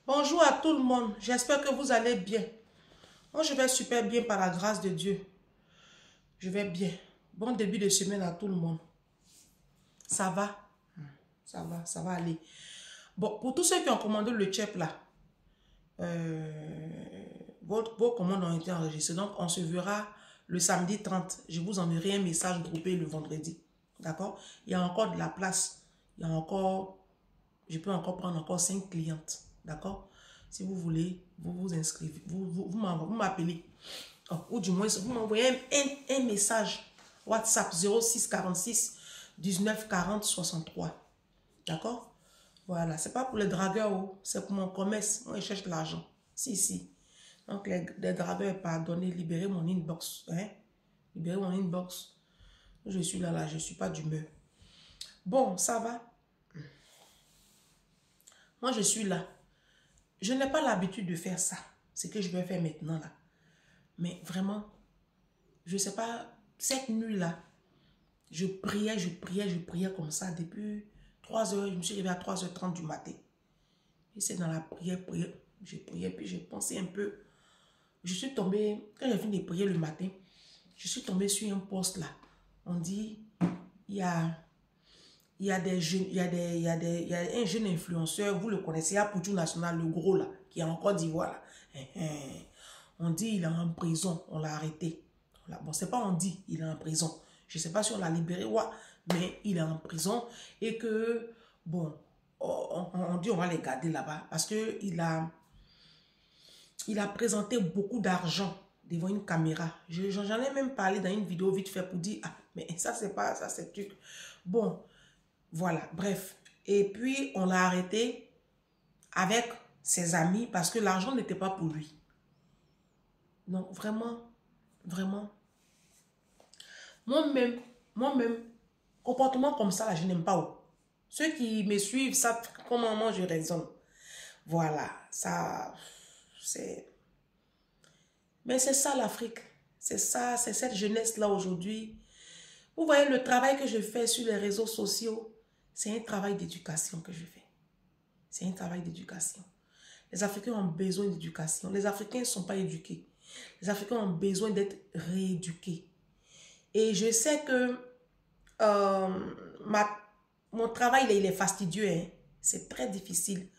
Bonjour à tout le monde, j'espère que vous allez bien. Moi, je vais super bien par la grâce de Dieu. Je vais bien. Bon début de semaine à tout le monde. Ça va? Ça va aller. Bon, pour tous ceux qui ont commandé le chep là, vos commandes ont été enregistrées. Donc, on se verra le samedi 30. Je vous enverrai un message groupé le vendredi. D'accord? Il y a encore de la place. Il y a encore... Je peux encore prendre encore 5 clientes. D'accord? Si vous voulez, vous vous inscrivez. Vous m'appelez. Oh, ou du moins, vous m'envoyez un message WhatsApp 06 46 19 40 63. D'accord? Voilà. C'est pas pour les dragueurs, oh, c'est pour mon commerce. Moi, je cherche de l'argent. Si. Donc, les dragueurs, pardonnez, libérez mon inbox. Hein? Libérez mon inbox. Je suis là, je suis pas d'humeur. Bon, ça va? Moi, je suis là. Je n'ai pas l'habitude de faire ça. Ce que je vais faire maintenant, là. Mais vraiment, je ne sais pas, cette nuit-là, je priais comme ça depuis 3 heures. Je me suis réveillée à 3h30 du matin. Et c'est dans la prière. Je priais, puis je pensais un peu. Je suis tombée, quand j'ai fini de prier le matin, je suis tombée sur un post là. On dit, il y a des jeunes, il y a un jeune influenceur, vous le connaissez, il y a Poutou National, le gros là, qui est en Côte d'Ivoire là. On dit il est en prison, on l'a arrêté. Bon, c'est pas on dit, il est en prison. Je sais pas si on l'a libéré ou mais il est en prison et que, bon, on dit on va les garder là-bas parce que il a présenté beaucoup d'argent devant une caméra. J'en ai même parlé dans une vidéo vite fait pour dire, ah, mais ça c'est pas, ça c'est truc. Bon, voilà, bref. Et puis, on l'a arrêté avec ses amis parce que l'argent n'était pas pour lui. Donc, vraiment, moi-même, comportement comme ça, là, je n'aime pas. Oh. Ceux qui me suivent savent comment moi je raisonne. Voilà, ça, c'est... Mais c'est ça l'Afrique. C'est ça, c'est cette jeunesse-là aujourd'hui. Vous voyez le travail que je fais sur les réseaux sociaux, c'est un travail d'éducation que je fais. C'est un travail d'éducation. Les Africains ont besoin d'éducation. Les Africains ne sont pas éduqués. Les Africains ont besoin d'être rééduqués. Et je sais que mon travail, il est fastidieux. Hein. C'est très difficile.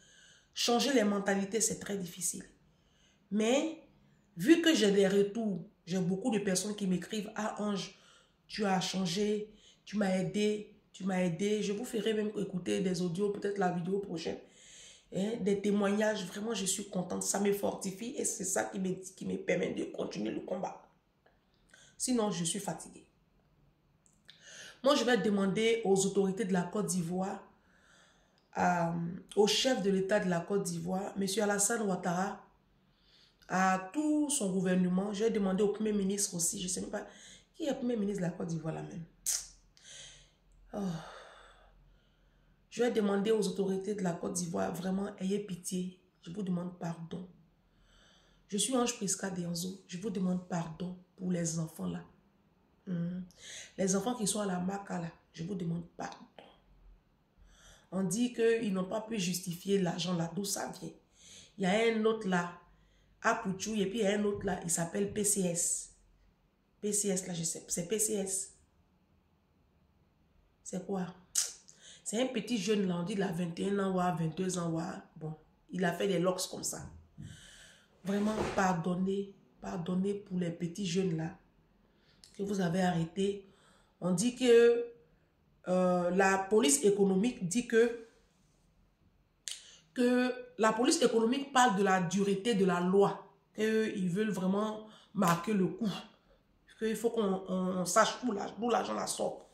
Changer les mentalités, c'est très difficile. Mais, vu que j'ai des retours, j'ai beaucoup de personnes qui m'écrivent, « Ah, Ange, tu as changé, tu m'as aidé. Je vous ferai même écouter des audios, peut-être la vidéo prochaine. Des témoignages, vraiment, je suis contente. Ça me fortifie et c'est ça qui me permet de continuer le combat. Sinon, je suis fatiguée. Moi, je vais demander aux autorités de la Côte d'Ivoire, au chef de l'État de la Côte d'Ivoire, M. Alassane Ouattara, à tout son gouvernement. Je vais demander au Premier ministre aussi. Je ne sais même pas qui est le Premier ministre de la Côte d'Ivoire là même. Oh. Je vais demander aux autorités de la Côte d'Ivoire, vraiment, ayez pitié. Je vous demande pardon. Je suis Ange Prisca Denzo. Je vous demande pardon pour les enfants là. Les enfants qui sont à la Maca là, je vous demande pardon. On dit qu'ils n'ont pas pu justifier l'argent là, d'où ça vient. Il y a un autre là, à Pouchou, et puis il y a un autre là, il s'appelle PCS. PCS là, je sais, c'est PCS. C'est quoi? C'est un petit jeune là, on dit il a 21 ans, ou 22 ans, ou bon, il a fait des locks comme ça. Vraiment, pardonnez pour les petits jeunes là que vous avez arrêtés. On dit que la police économique dit que la police économique parle de la dureté de la loi. Ils veulent vraiment marquer le coup. Il faut qu'on sache d'où l'argent la sort.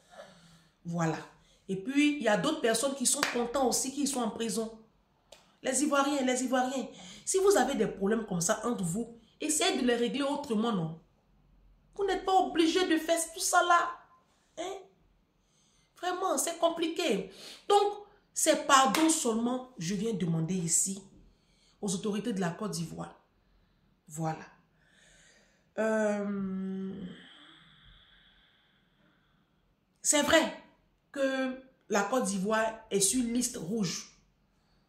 Voilà. Et puis, il y a d'autres personnes qui sont contents aussi, qui sont en prison. Les Ivoiriens. Si vous avez des problèmes comme ça entre vous, essayez de les régler autrement, non? Vous n'êtes pas obligé de faire tout ça là. Hein? Vraiment, c'est compliqué. Donc, c'est pardon seulement, je viens demander ici aux autorités de la Côte d'Ivoire. Voilà. C'est vrai que la Côte d'Ivoire est sur une liste rouge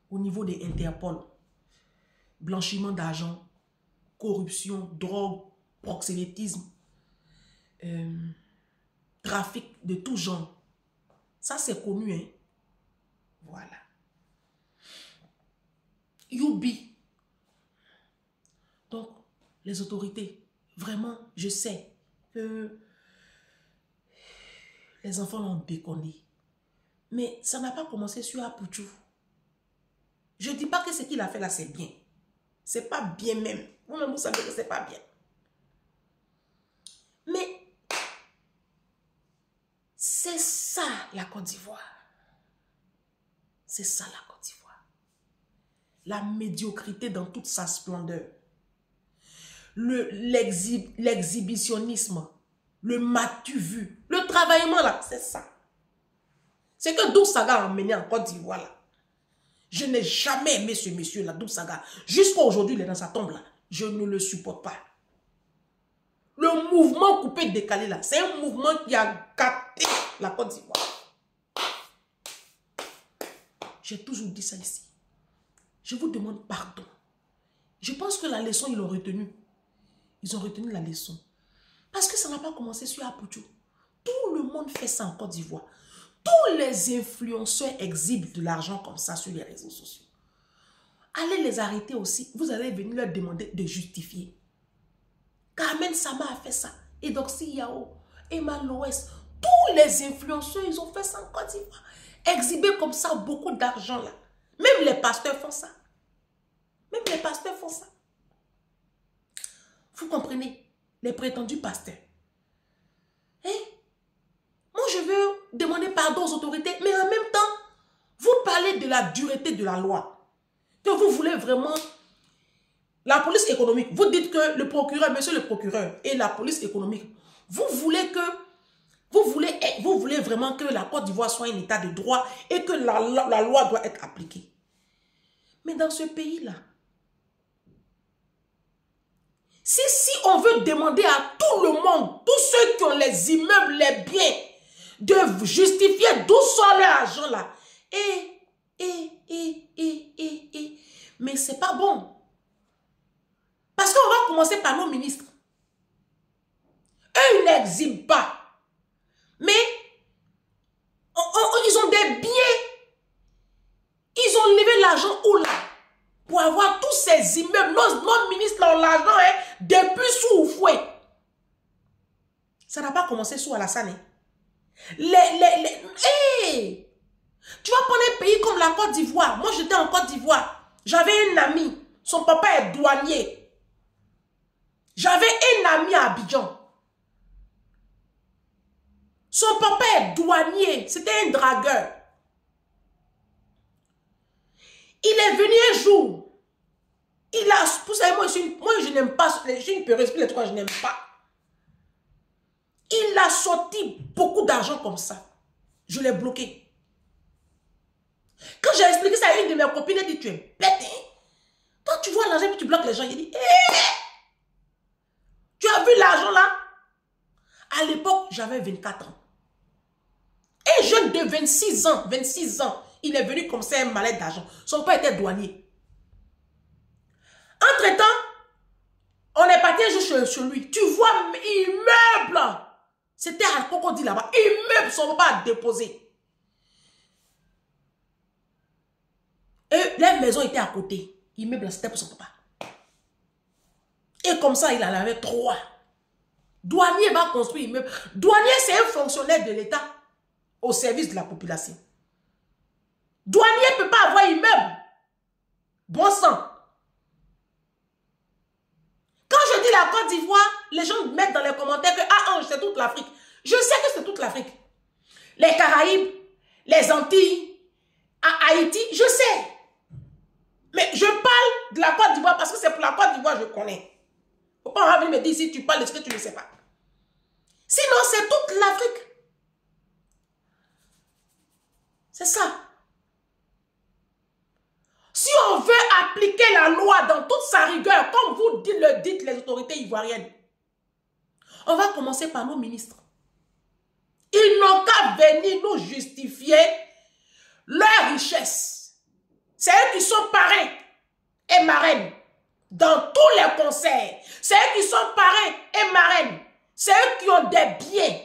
au niveau des Interpol. blanchiment d'argent, corruption, drogue, proxénétisme, trafic de tout genre. Ça, c'est connu, hein. Voilà. Youbi. Donc, les autorités, vraiment, je sais que les enfants l'ont déconné. Mais ça n'a pas commencé sur Apouchou. Je ne dis pas que ce qu'il a fait là, c'est bien. C'est pas bien même. Vous-même, vous savez que c'est pas bien. Mais c'est ça la Côte d'Ivoire. C'est ça la Côte d'Ivoire. La médiocrité dans toute sa splendeur. L'exhibitionnisme. Le m'as-tu vu. Le travaillement là, c'est ça. C'est que Douk Saga a emmené en Côte d'Ivoire là. Je n'ai jamais aimé ce monsieur là, Douk Saga. Jusqu'à aujourd'hui, il est dans sa tombe là. Je ne le supporte pas. Le mouvement coupé décalé là, c'est un mouvement qui a gâté la Côte d'Ivoire. J'ai toujours dit ça ici. Je vous demande pardon. Je pense que la leçon, ils l'ont retenue. Ils ont retenu la leçon. Parce que ça n'a pas commencé sur Apouchou. Tout le monde fait ça en Côte d'Ivoire. Tous les influenceurs exhibent de l'argent comme ça sur les réseaux sociaux. Allez les arrêter aussi. Vous allez venir leur demander de justifier. Carmen Sama a fait ça. Et Doxy Yao, Emma Loès, tous les influenceurs, ils ont fait ça en Côte d'Ivoire. Exhiber comme ça beaucoup d'argent là. Même les pasteurs font ça. Même les pasteurs font ça. Vous comprenez? Les prétendus pasteurs. Hein? Moi, je veux demander pardon aux autorités, mais en même temps, vous parlez de la dureté de la loi. Que vous voulez vraiment... La police économique, vous dites que le procureur, monsieur le procureur, et la police économique, vous voulez vraiment que la Côte d'Ivoire soit un état de droit et que la loi doit être appliquée. Mais dans ce pays-là, si on veut demander à tout le monde, tous ceux qui ont les immeubles, les biens, de justifier d'où sort leur argent là, mais c'est pas bon. Parce qu'on va commencer par nos ministres. Eux, ils n'exhibent pas. Mais ils ont des biens. Ils ont levé l'argent où là? Pour avoir tous ces immeubles. Nos ministres ont l'argent hein, depuis sous Oufoué. Ça n'a pas commencé sous Alassane. Hein. Hey! Tu vas prendre un pays comme la Côte d'Ivoire. Moi, j'étais en Côte d'Ivoire. J'avais un ami. Son papa est douanier. J'avais un ami à Abidjan. Son papa est douanier. C'était un dragueur. Il est venu un jour. Il a... Vous savez, moi je n'aime pas... J'ai une période, les trois, je n'aime pas. Il a sorti beaucoup d'argent comme ça. Je l'ai bloqué. Quand j'ai expliqué ça à une de mes copines, elle dit, tu es bête, hein? Toi, tu vois l'argent et tu bloques les gens. Il dit, tu as vu l'argent là? À l'époque, j'avais 24 ans. Un jeune de 26 ans, il est venu comme ça un malade d'argent. Son père était douanier. Entre-temps, on est parti un jour chez lui. Tu vois, immeuble. C'était à Cocody là-bas. Immeuble, son papa a déposé. Et les maisons étaient à côté. Immeuble, c'était pour son papa. Et comme ça, il en avait 3. Douanier va construire immeuble. Douanier, c'est un fonctionnaire de l'État au service de la population. Douanier ne peut pas avoir immeuble. Bon sang. Quand je dis la Côte d'Ivoire, les gens mettent dans les commentaires que c'est toute l'Afrique. Je sais que c'est toute l'Afrique. Les Caraïbes, les Antilles, à Haïti, je sais. Mais je parle de la Côte d'Ivoire parce que c'est pour la Côte d'Ivoire que je connais. Il ne faut pas venir me dire si tu parles de ce que tu ne sais pas. Sinon, c'est toute l'Afrique. C'est ça. Si on veut appliquer la loi dans toute sa rigueur, comme vous le dites les autorités ivoiriennes, on va commencer par nos ministres. Ils n'ont qu'à venir nous justifier leur richesse. C'est eux qui sont parrains et marraines dans tous les concerts. C'est eux qui sont parrains et marraines. C'est eux qui ont des biens.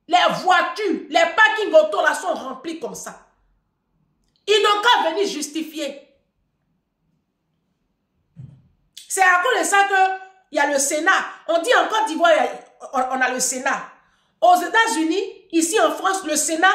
Les voitures, les parkings auto là sont remplis comme ça. Ils n'ont qu'à venir justifier. C'est à cause de ça qu'il y a le Sénat. On dit en Côte d'Ivoire, on a le Sénat. Aux États-Unis, ici en France, le Sénat,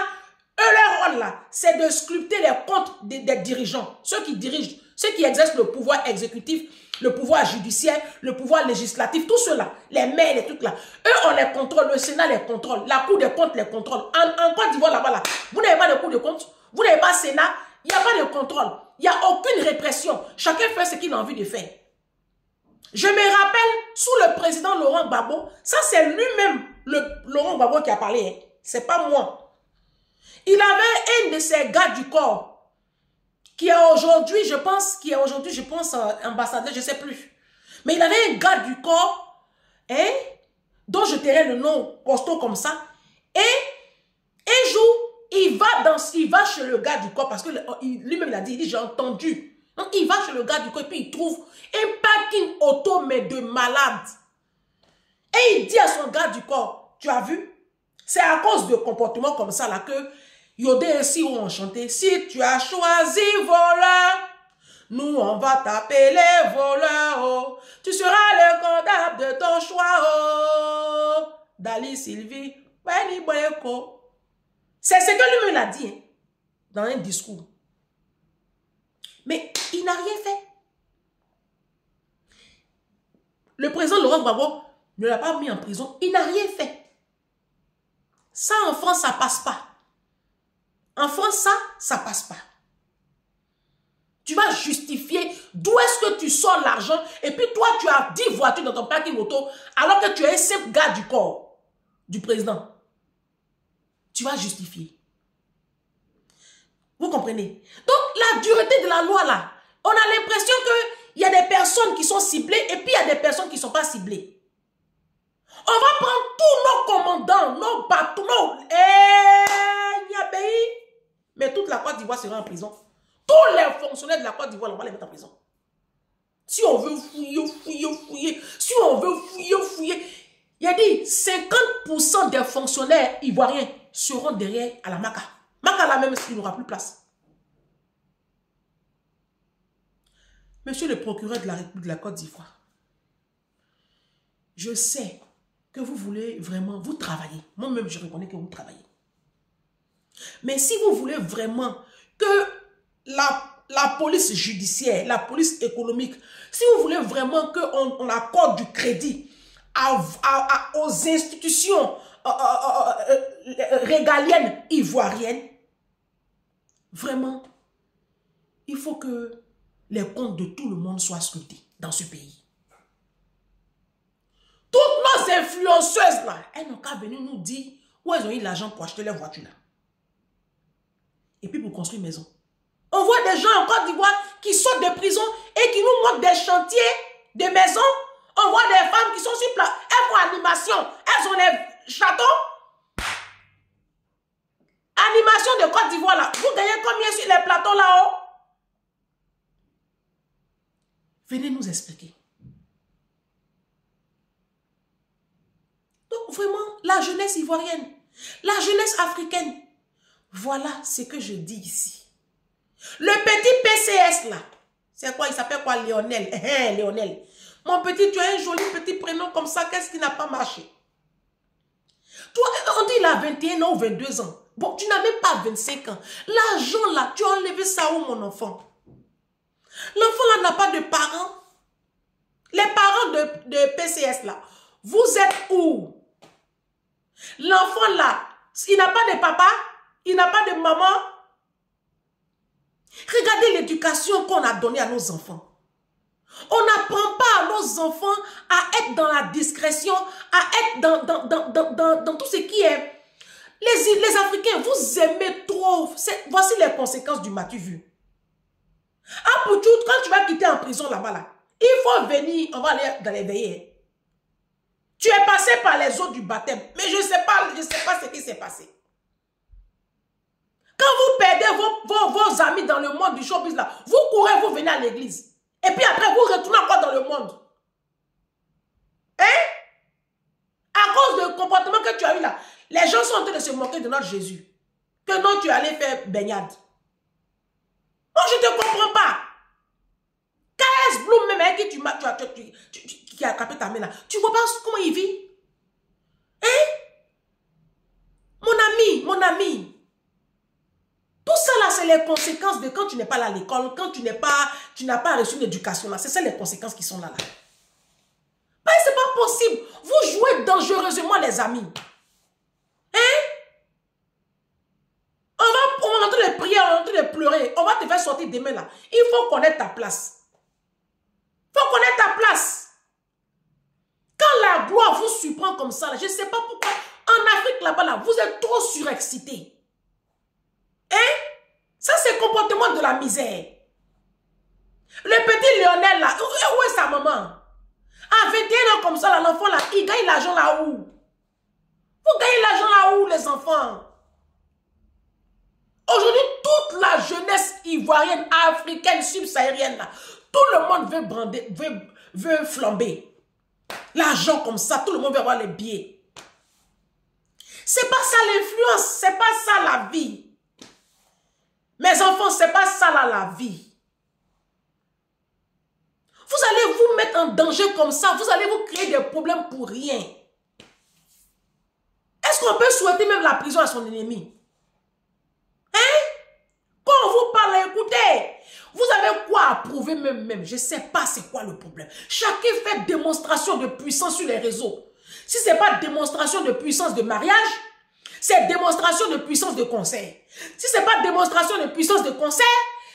eux, leur rôle là, c'est de sculpter les comptes des dirigeants. Ceux qui dirigent, ceux qui exercent le pouvoir exécutif, le pouvoir judiciaire, le pouvoir législatif, tout cela, les maires, les trucs là. Eux, on les contrôle, le Sénat les contrôle, la Cour des comptes les contrôle. En Côte d'Ivoire, là-bas, là, vous n'avez pas de Cour de compte, vous n'avez pas Sénat, il n'y a pas de contrôle, il n'y a aucune répression. Chacun fait ce qu'il a envie de faire. Je me rappelle, sous le président Laurent Gbagbo, ça c'est lui-même, Laurent Gbagbo qui a parlé, hein. C'est pas moi. Il avait un de ses gars du corps, qui est aujourd'hui, je pense, ambassadeur, je ne sais plus. Mais il avait un gars du corps, hein, dont je tairai le nom costaud comme ça. Et un jour, il va chez le gars du corps, parce que lui-même il a dit, j'ai entendu. Donc il va chez le gars du corps et puis il trouve un parking auto, mais de malade. Et il dit à son gars du corps, tu as vu? C'est à cause de comportements comme ça là que Yodé ainsi ont chanté. Si tu as choisi voleur, nous on va taper les voleurs. Oh. Tu seras le comptable de ton choix. Oh. Dali Sylvie, Benny Boyeko. C'est ce que lui-même a dit hein, dans un discours. Mais il n'a rien fait. Le président Laurent Gbagbo ne l'a pas mis en prison. Il n'a rien fait. Ça, en France, ça passe pas. En France, ça passe pas. Tu vas justifier d'où est-ce que tu sors l'argent et puis toi, tu as 10 voitures dans ton parking auto alors que tu es un simple gars du corps du président. Tu vas justifier. Vous comprenez? Donc, la dureté de la loi, là, on a l'impression qu'il y a des personnes qui sont ciblées et puis il y a des personnes qui ne sont pas ciblées. On va prendre tous nos commandants, nos bateaux, mais toute la Côte d'Ivoire sera en prison. Tous les fonctionnaires de la Côte d'Ivoire, on va les mettre en prison. Si on veut fouiller, si on veut fouiller, il y a dit 50% des fonctionnaires ivoiriens seront derrière à la MACA. MACA là même s'il n'aura plus place. Monsieur le procureur de la République de la Côte d'Ivoire, je sais que vous voulez vraiment, vous travailler. Moi-même, je reconnais que vous travaillez. Mais si vous voulez vraiment que la police judiciaire, la police économique, si vous voulez vraiment qu'on accorde du crédit aux institutions régaliennes ivoiriennes, vraiment, il faut que les comptes de tout le monde soient scrutés dans ce pays. Toutes nos influenceuses là, elles n'ont qu'à venir nous dire où elles ont eu l'argent pour acheter leur voiture là. Et puis pour construire une maison. On voit des gens en Côte d'Ivoire qui sortent de prison et qui nous montrent des chantiers de maisons. On voit des femmes qui sont sur place. Elles font animation. Elles ont des châteaux. Animation de Côte d'Ivoire là. Vous gagnez combien sur les plateaux là-haut? Venez nous expliquer. Donc vraiment, la jeunesse ivoirienne, la jeunesse africaine, voilà ce que je dis ici. Le petit PCS là, c'est quoi? Il s'appelle quoi? Lionel. Lionel. Mon petit, tu as un joli petit prénom comme ça, qu'est-ce qui n'a pas marché? Toi, on dit il a 21 ans ou 22 ans. Bon, tu n'as même pas 25 ans. L'argent là, tu as enlevé ça où mon enfant? L'enfant là n'a pas de parents. Les parents de PCS là, vous êtes où? L'enfant là, il n'a pas de papa, il n'a pas de maman. Regardez l'éducation qu'on a donnée à nos enfants. On n'apprend pas à nos enfants à être dans la discrétion, à être dans tout ce qui est... Les Africains, vous aimez trop. Voici les conséquences du m'as-tu vu. Ah, Poutou, quand tu vas quitter en prison là-bas, là, il faut venir, on va aller dans les veillées. Tu es passé par les eaux du baptême, mais je ne sais pas ce qui s'est passé. Quand vous perdez vos amis dans le monde du showbiz là, vous courez, vous venez à l'église. Et puis après, vous retournez encore dans le monde. Hein? À cause du comportement que tu as eu là, les gens sont en train de se moquer de notre Jésus. Que non, tu allais faire baignade. Moi, je ne te comprends pas. KS Bloom, même avec qui a capé ta main là, tu vois pas comment il vit? Hein? Mon ami. Tout ça là, c'est les conséquences de quand tu n'es pas là à l'école, quand tu n'as pas reçu l'éducation là. C'est ça les conséquences qui sont là. Ben, c'est pas possible. Vous jouez dangereusement, les amis. Hein? On va en train de prier, on va en train de pleurer. On va te faire sortir demain là. Il faut connaître ta place. Il faut connaître ta place. Quand la gloire vous surprend comme ça, là, je ne sais pas pourquoi. En Afrique là-bas, là, vous êtes trop surexcités. Hein? Ça, c'est le comportement de la misère. Le petit Lionel là, où est sa maman? À 21 ans comme ça, l'enfant là, il gagne l'argent là où? Vous gagnez l'argent là où, les enfants? Aujourd'hui, toute la jeunesse ivoirienne, africaine, subsaharienne, là, tout le monde veut brander, veut flamber. L'argent comme ça, tout le monde veut avoir les billets. C'est pas ça l'influence, c'est pas ça la vie. Mes enfants, c'est pas ça là, la vie. Vous allez vous mettre en danger comme ça, vous allez vous créer des problèmes pour rien. Est-ce qu'on peut souhaiter même la prison à son ennemi? Hein? Quand on vous parle, écoutez, vous avez quoi à prouver même? Je ne sais pas c'est quoi le problème. Chacun fait démonstration de puissance sur les réseaux. Si ce n'est pas démonstration de puissance de mariage, c'est démonstration de puissance de concert. Si ce n'est pas démonstration de puissance de concert,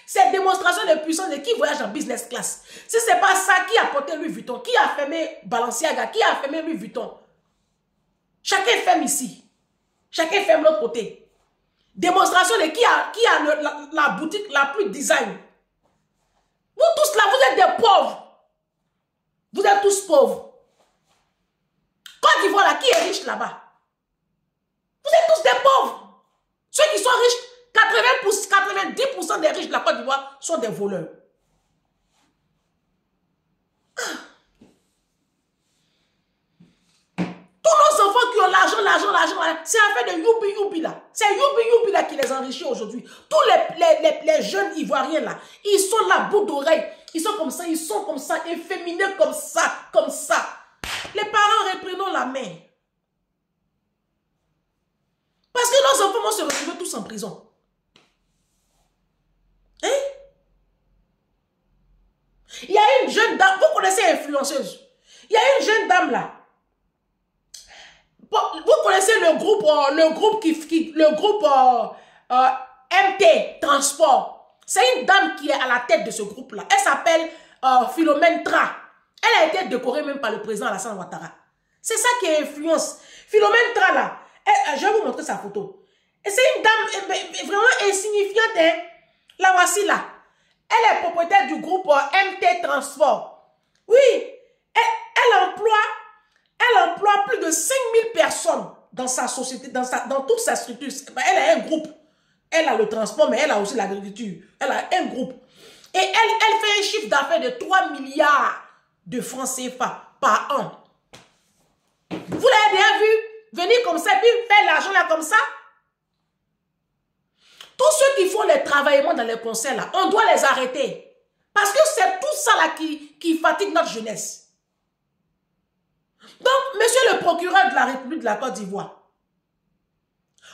c'est démonstration de puissance de qui voyage en business class. Si ce n'est pas ça, qui a porté Louis Vuitton, qui a fermé Balenciaga, qui a fermé Louis Vuitton. Chacun ferme ici. Chacun ferme l'autre côté. Démonstration de qui a la boutique la plus design. Vous tous là, vous êtes des pauvres. Vous êtes tous pauvres. Côte d'Ivoire là, qui est riche là-bas? Vous êtes tous des pauvres. Ceux qui sont riches, 90% des riches de la Côte d'Ivoire sont des voleurs. Tous nos enfants qui ont l'argent, c'est affaire de youpi là. C'est youpi là qui les enrichit aujourd'hui. Tous les jeunes Ivoiriens là, ils sont là, bout d'oreille. Ils sont comme ça, efféminés comme ça. Les parents reprenons la main. Parce que nos enfants vont se retrouver tous en prison. Hein? Il y a une jeune dame, vous connaissez influenceuse. Il y a une jeune dame là. Vous connaissez le groupe MT Transport. C'est une dame qui est à la tête de ce groupe-là. Elle s'appelle Philomène Tra. Elle a été décorée même par le président Alassane Ouattara. C'est ça qui est influence. Philomène Tra là, je vais vous montrer sa photo. Et c'est une dame vraiment insignifiante. Hein? La voici là. Elle est propriétaire du groupe MT Transport. Oui, elle emploie plus de 5000 personnes dans sa société, dans toute sa structure. Elle a un groupe. Elle a le transport, mais elle a aussi l'agriculture. Elle a un groupe. Et elle fait un chiffre d'affaires de 3 milliards de francs CFA par an. Vous l'avez déjà vu venir comme ça et puis faire l'argent là comme ça? Tous ceux qui font les travaillements dans les concerts là, on doit les arrêter. Parce que c'est tout ça là qui fatigue notre jeunesse. Donc, monsieur le procureur de la République de la Côte d'Ivoire,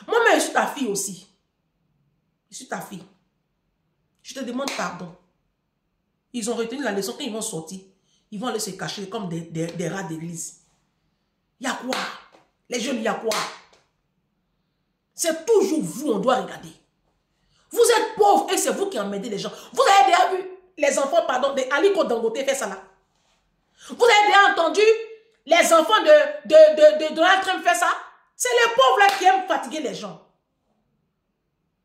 moi-même, je suis ta fille aussi. Je suis ta fille. Je te demande pardon. Ils ont retenu la leçon. Quand ils vont sortir, ils vont aller se cacher comme des rats d'église. Il y a quoi? Les jeunes, il y a quoi? C'est toujours vous, on doit regarder. Vous êtes pauvres et c'est vous qui emmerdez les gens. Vous avez déjà vu les enfants, pardon, de Aliko Dangote faire ça là? Vous avez déjà entendu les enfants de Donald Trump faire ça? C'est les pauvres là qui aiment fatiguer les gens.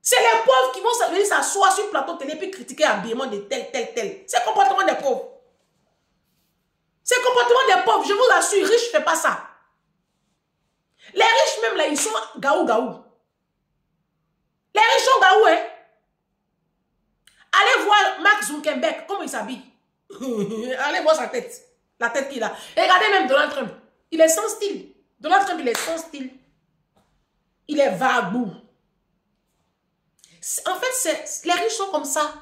C'est les pauvres qui vont venir s'asseoir sur le plateau télé et critiquer l'habillement de tel. C'est le comportement des pauvres. C'est le comportement des pauvres. Je vous assure, riches ne font pas ça. Les riches même là, ils sont gaou. Les riches sont gaou, hein. Allez voir Mark Zuckerberg, comment il s'habille. Allez voir sa tête. La tête qu'il a. Et regardez même Donald Trump. Il est sans style. Donald Trump, il est sans style. Il est vagabond. En fait, les riches sont comme ça.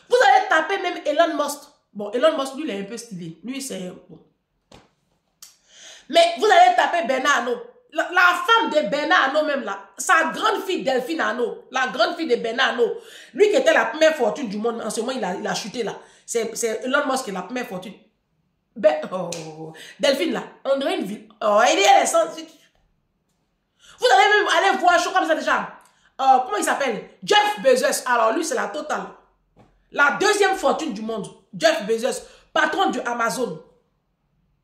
Vous allez taper même Elon Musk. Bon, Elon Musk, lui, il est un peu stylé. Lui, c'est... Bon. Mais vous allez taper Bernard Arnault. La femme de Bernard Arnault même là, sa grande fille Delphine Arnault, la grande fille de Bernard Arnault, lui qui était la première fortune du monde, en ce moment il a chuté là. C'est Elon Musk qui est la première fortune. Delphine là, on dirait une ville. Oh, elle est sans... Vous allez même aller voir, je comme ça déjà. Comment il s'appelle? Jeff Bezos. Alors lui c'est la totale. La deuxième fortune du monde. Jeff Bezos, patron de Amazon.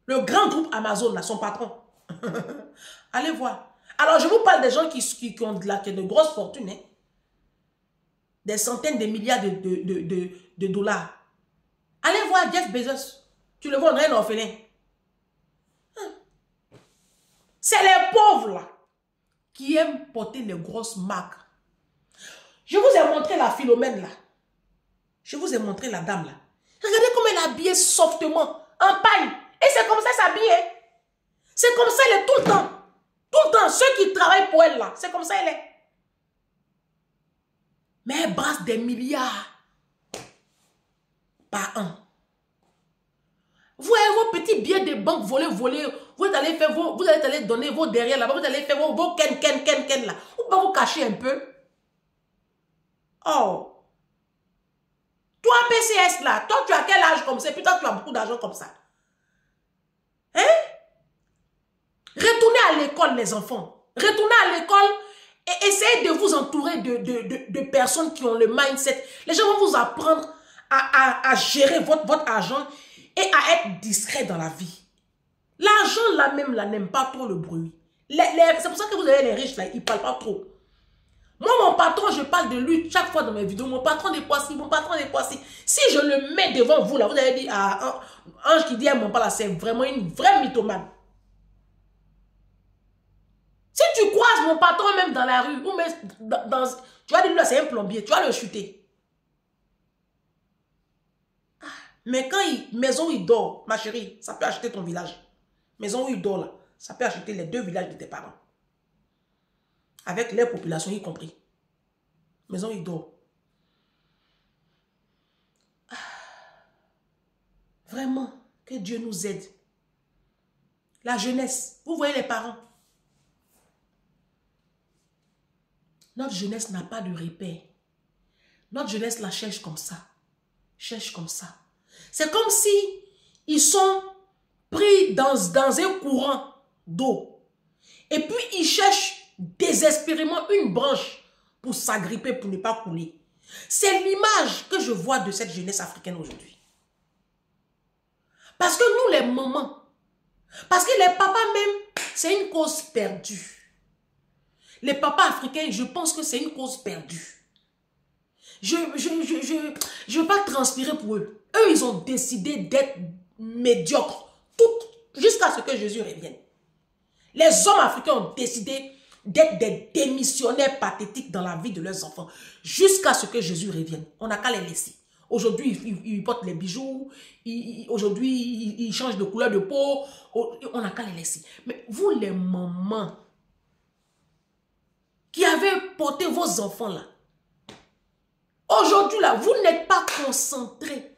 Le grand groupe Amazon là, son patron. Allez voir. Alors, je vous parle des gens qui ont de grosses fortunes. Hein? Des centaines de milliards de dollars. Allez voir Jeff Bezos. Tu le vois, on est un orphelin. C'est les pauvres là qui aiment porter les grosses marques. Je vous ai montré la Philomène là. Je vous ai montré la dame là. Regardez comme elle est habillée softement, en paille. Et c'est comme ça qu'elle s'habille. C'est comme ça elle est tout le temps. Tout le temps, ceux qui travaillent pour elle là, c'est comme ça elle est. Mais elle brasse des milliards par an. Vous avez vos petits billets de banque volés, vous allez faire vous allez donner vos derrière là-bas, vous allez faire vos ken là. Vous pouvez vous cacher un peu. Oh. Toi PCS là, toi tu as quel âge comme ça, puis toi tu as beaucoup d'argent comme ça. Hein? Retournez à l'école les enfants. Retournez à l'école et essayez de vous entourer de personnes qui ont le mindset. Les gens vont vous apprendre à gérer votre argent et à être discret dans la vie. L'argent là même là n'aime pas trop le bruit. C'est pour ça que vous avez les riches là, ils ne parlent pas trop. Moi, mon patron, je parle de lui chaque fois dans mes vidéos. Mon patron n'est pas ci, mon patron n'est pas ci. Si je le mets devant vous là, vous allez dire, ah, Ange qui dit elle m'en parle là, c'est vraiment une vraie mythomane. Si tu croises mon patron même dans la rue, ou même tu vas dire, là, c'est un plombier, tu vas le chuter. Mais quand maison où il dort, ma chérie, ça peut acheter ton village. Maison où il dort là, ça peut acheter les 2 villages de tes parents. Avec leur population y compris. Maison où il dort. Vraiment, que Dieu nous aide. La jeunesse, vous voyez les parents. Notre jeunesse n'a pas de repère. Notre jeunesse la cherche comme ça. Cherche comme ça. C'est comme si ils sont pris dans un courant d'eau. Et puis ils cherchent désespérément une branche pour s'agripper, pour ne pas couler. C'est l'image que je vois de cette jeunesse africaine aujourd'hui. Parce que nous les mamans, parce que les papas même, c'est une cause perdue. Les papas africains, je pense que c'est une cause perdue. Je ne veux pas transpirer pour eux. Eux, ils ont décidé d'être médiocres. Jusqu'à ce que Jésus revienne. Les hommes africains ont décidé d'être des démissionnaires pathétiques dans la vie de leurs enfants. Jusqu'à ce que Jésus revienne. On n'a qu'à les laisser. Aujourd'hui, ils portent les bijoux. Aujourd'hui, ils changent de couleur de peau. On n'a qu'à les laisser. Mais vous, les mamans, qui avez porté vos enfants là, aujourd'hui là, vous n'êtes pas concentrés.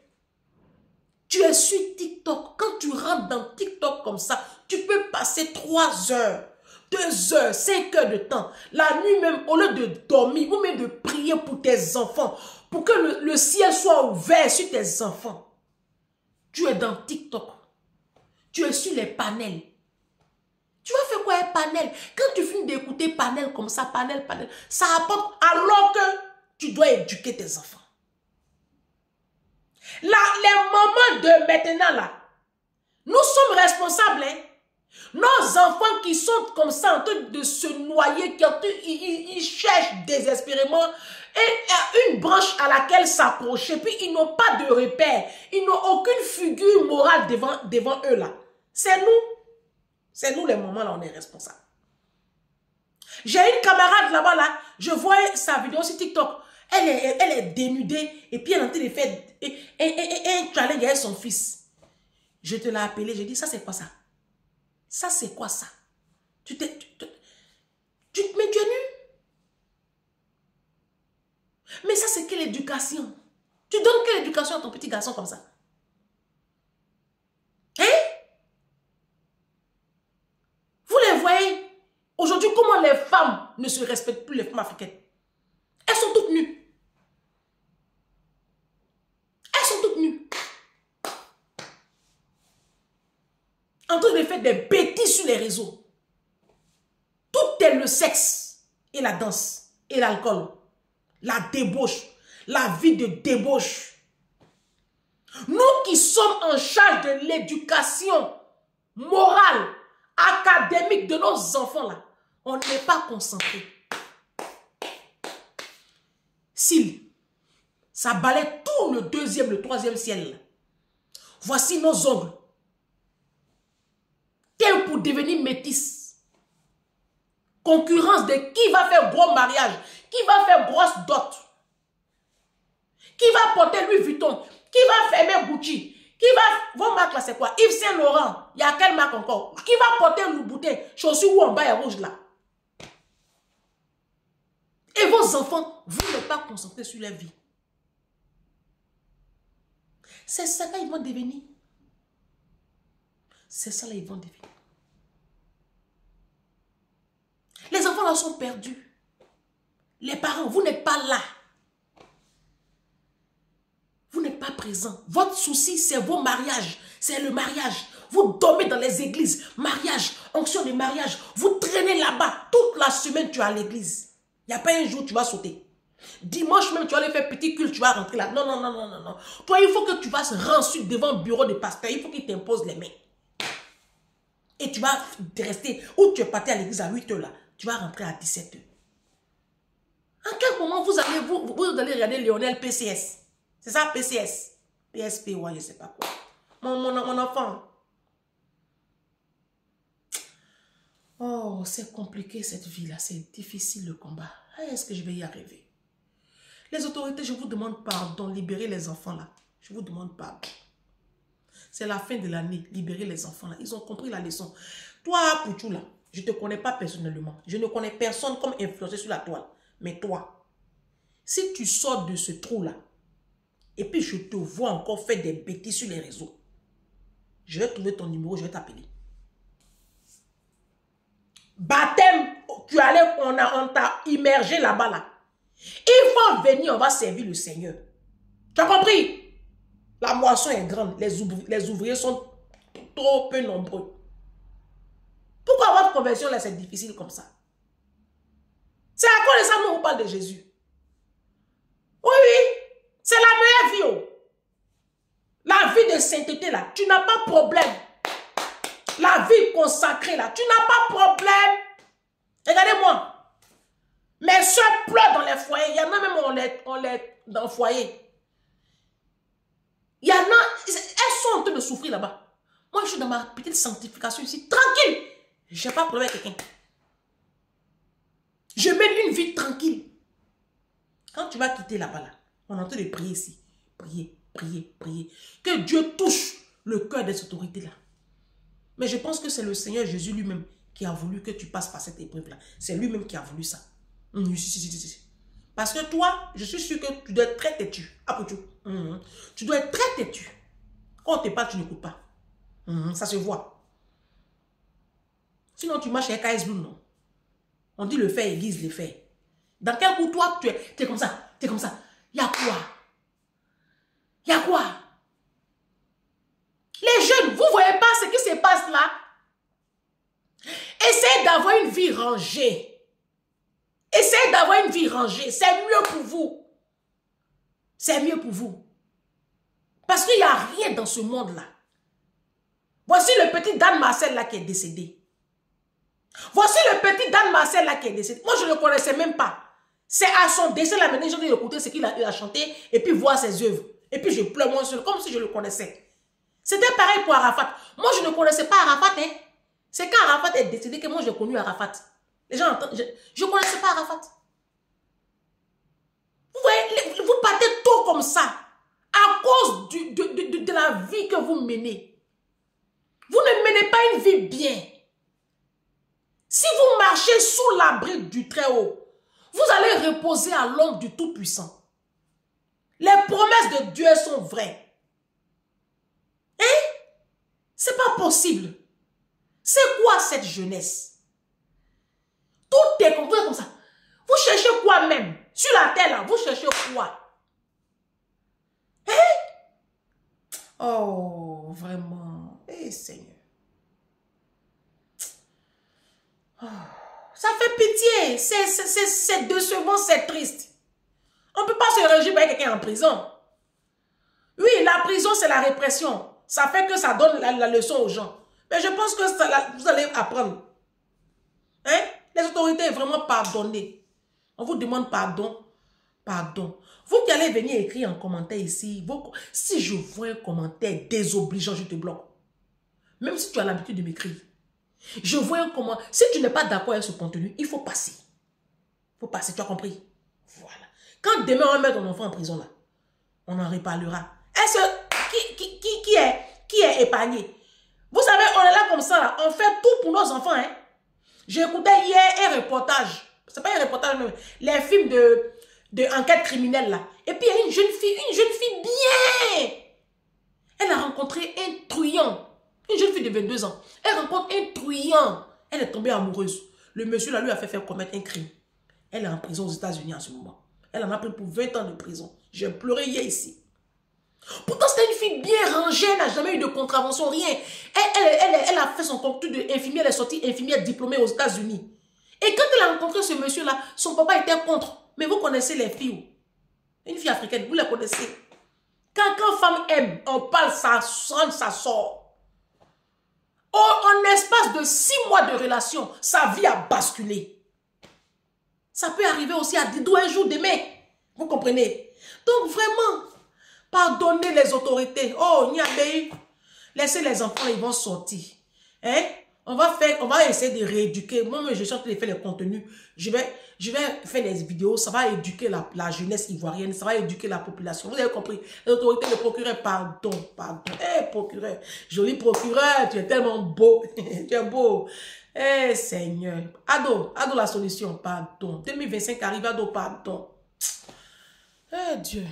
Tu es sur TikTok. Quand tu rentres dans TikTok comme ça, tu peux passer 3 heures, 2 heures, 5 heures de temps. La nuit même, au lieu de dormir ou même de prier pour tes enfants, pour que le ciel soit ouvert sur tes enfants. Tu es dans TikTok. Tu es sur les panels. Tu vas faire quoi un panel? Quand tu finis d'écouter panel comme ça, panel, ça apporte alors que tu dois éduquer tes enfants. Là, les moments de maintenant là, nous sommes responsables. Hein? Nos enfants qui sont comme ça en train de se noyer, ils cherchent désespérément une branche à laquelle s'accrocher, puis ils n'ont pas de repère, ils n'ont aucune figure morale devant eux là. C'est nous les mamans là, on est responsables. J'ai une camarade là-bas là, je vois sa vidéo sur TikTok. Elle est dénudée et puis elle est en train de faire un challenge avec son fils. Je te l'ai appelé, j'ai dit, ça c'est quoi ça? Ça c'est quoi ça? Mais tu es nu? Mais ça c'est quelle éducation? Tu donnes quelle éducation à ton petit garçon comme ça? Hein? Vous les voyez? Aujourd'hui, comment les femmes ne se respectent plus, les femmes africaines? Elles sont toutes nues. Elles sont toutes nues. En train de faire des bêtises sur les réseaux. Tout est le sexe et la danse et l'alcool. La débauche. La vie de débauche. Nous qui sommes en charge de l'éducation morale, académique de nos enfants là, on n'est pas concentré. S'il, ça balaye tout le deuxième, le troisième ciel là. Voici nos ongles. Tel pour devenir métis. Concurrence de qui va faire gros mariage, qui va faire grosse dot, qui va porter Louis Vuitton, qui va fermer Gucci, qui va... Vos marques là c'est quoi? Yves Saint Laurent, il y a quelle marque encore? Qui va porter Louboutin, chaussures ou en bas et rouge là? Et vos enfants, vous n'êtes pas concentrés sur leur vie. C'est ça qu'ils vont devenir. C'est ça là ils vont devenir. Les enfants là sont perdus. Les parents, vous n'êtes pas là. Vous n'êtes pas présent. Votre souci, c'est vos mariages. C'est le mariage. Vous dormez dans les églises. Mariage, onction de mariage. Vous traînez là-bas. Toute la semaine, tu es à l'église. Il n'y a pas un jour, tu vas sauter. Dimanche même, tu vas aller faire petit culte, tu vas rentrer là. Non, non, non, non, non, non. Toi, il faut que tu vas se rendre ensuite devant le bureau de pasteur. Il faut qu'il t'impose les mains. Et tu vas rester. Ou tu es parti à l'église à 8 h là. Tu vas rentrer à 17 h. En quel moment vous allez regarder Lionel PCS? C'est ça, PCS. PSP, ouais, je ne sais pas quoi. Mon enfant. Oh, c'est compliqué cette vie-là. C'est difficile le combat. Est-ce que je vais y arriver? Les autorités, je vous demande pardon. Libérez les enfants là. Je vous demande pardon. C'est la fin de l'année. Libérez les enfants là. Ils ont compris la leçon. Toi, Pouchou là, je ne te connais pas personnellement. Je ne connais personne comme influenceur sur la toile. Mais toi, si tu sors de ce trou là, et puis je te vois encore faire des bêtises sur les réseaux, je vais trouver ton numéro, je vais t'appeler. Baptême, tu allais, on t'a immergé là-bas là. Il faut venir, on va servir le Seigneur. Tu as compris? La moisson est grande, les ouvriers sont trop peu nombreux. Pourquoi votre conversion là c'est difficile comme ça? C'est à cause de ça que nous on parle de Jésus. Oui, oui, c'est la meilleure vie. Oh. La vie de sainteté là, tu n'as pas de problème. La vie consacrée là, tu n'as pas de problème. Regardez-moi. Mes soeurs pleurent dans les foyers. Il y en a même on les dans le foyer. Il y en a, elles sont en train de souffrir là-bas. Moi, je suis dans ma petite sanctification ici, tranquille. Je n'ai pas de problème avec quelqu'un. Je mène une vie tranquille. Quand tu vas quitter là-bas, là, on est en train de prier ici. Prier, prier, prier. Que Dieu touche le cœur des autorités là. Mais je pense que c'est le Seigneur Jésus lui-même qui a voulu que tu passes par cette épreuve-là. C'est lui-même qui a voulu ça. Parce que toi, je suis sûr que tu dois être très têtu. Tu dois être très têtu. Quand on te parle, tu n'écoutes pas. Ça se voit. Sinon, tu marches avec KS Blue, non? On dit le fait aiguise le fait. Dans quel coup, toi, tu es comme ça? Tu es comme ça. Il y a quoi? Il y a quoi? Les jeunes, vous ne voyez pas ce qui se passe là? Essayez d'avoir une vie rangée. Essayez d'avoir une vie rangée. C'est mieux pour vous. C'est mieux pour vous. Parce qu'il n'y a rien dans ce monde-là. Voici le petit Dan Marcel là qui est décédé. Voici le petit Dan Marcel là qui est décédé. Moi, je ne le connaissais même pas. C'est à son décès là maintenant, j'ai écouté ce qu'il a chanté et puis voir ses œuvres. Et puis je pleure moi seul, comme si je le connaissais. C'était pareil pour Arafat. Moi, je ne connaissais pas Arafat. Hein. C'est quand Arafat est décédé que moi, j'ai connu Arafat. Les gens entendent. Je ne connaissais pas Arafat. Vous voyez, vous partez tôt comme ça. À cause de la vie que vous menez. Vous ne menez pas une vie bien. Si vous marchez sous l'abri du Très-Haut, vous allez reposer à l'ombre du Tout-Puissant. Les promesses de Dieu sont vraies. Hein? C'est pas possible. C'est quoi cette jeunesse? Tout est comme ça. Vous cherchez quoi même? Sur la terre là, vous cherchez quoi? Hein? Oh, vraiment. Eh, Seigneur. Oh, ça fait pitié. C'est décevant, c'est triste. On ne peut pas se réjouir avec quelqu'un en prison. Oui, la prison, c'est la répression. Ça fait que ça donne la leçon aux gens. Mais je pense que ça, vous allez apprendre. Hein? Les autorités, vraiment pardonner. On vous demande pardon. Pardon. Vous qui allez venir écrire en commentaire ici, si je vois un commentaire désobligeant, je te bloque. Même si tu as l'habitude de m'écrire. Je vois un commentaire. Si tu n'es pas d'accord avec ce contenu, il faut passer. Il faut passer, tu as compris? Voilà. Quand demain on va mettre ton enfant en prison là, on en reparlera. Est-ce qui est épargné? Vous savez, on est là comme ça là, on fait tout pour nos enfants. Hein? J'ai écouté hier un reportage. C'est pas un reportage, mais les films de enquête criminelle là. Et puis il y a une jeune fille bien. Elle a rencontré un truand. Une jeune fille de 22 ans. Elle rencontre un truand. Elle est tombée amoureuse. Le monsieur là lui a fait faire commettre un crime. Elle est en prison aux États-Unis en ce moment. Elle en a pris pour 20 ans de prison. J'ai pleuré hier ici. Pourtant, c'était une fille bien rangée, elle n'a jamais eu de contravention, rien. Elle a fait son concours d'infirmière, elle est sortie infirmière diplômée aux États-Unis. Et quand elle a rencontré ce monsieur-là, son papa était contre. Mais vous connaissez les filles. Une fille africaine, vous la connaissez. Quand une femme aime, on parle, ça sonne, ça sort. En espace de 6 mois de relation, sa vie a basculé. Ça peut arriver aussi à Didou un jour demain. Vous comprenez? Donc vraiment, pardonnez les autorités. Oh, Niabé, laissez les enfants, ils vont sortir. Hein? On va essayer de rééduquer. Moi, je suis en train de faire les contenus. Je vais faire des vidéos. Ça va éduquer la jeunesse ivoirienne. Ça va éduquer la population. Vous avez compris? Les autorités, le procureur, pardon. Eh, procureur. Joli procureur. Tu es tellement beau. Tu es beau. Eh, Seigneur. Ado la solution. Pardon. 2025 arrive. Ado, pardon. Eh, Dieu.